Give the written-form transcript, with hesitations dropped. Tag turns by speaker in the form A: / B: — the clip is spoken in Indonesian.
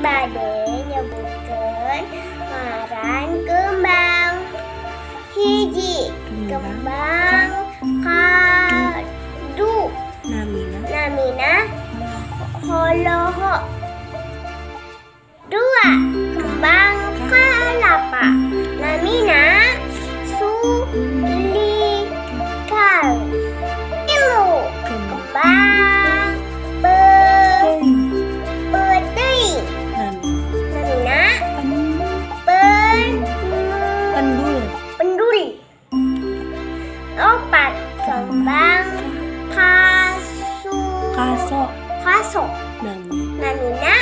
A: bade nyebutkeun ngaran kembang. Hiji kembang kadu namina holoho. Dua kembang kelapa namina sulikal. Tilu kembang peuting namina pendul. Opat kembang kaso namina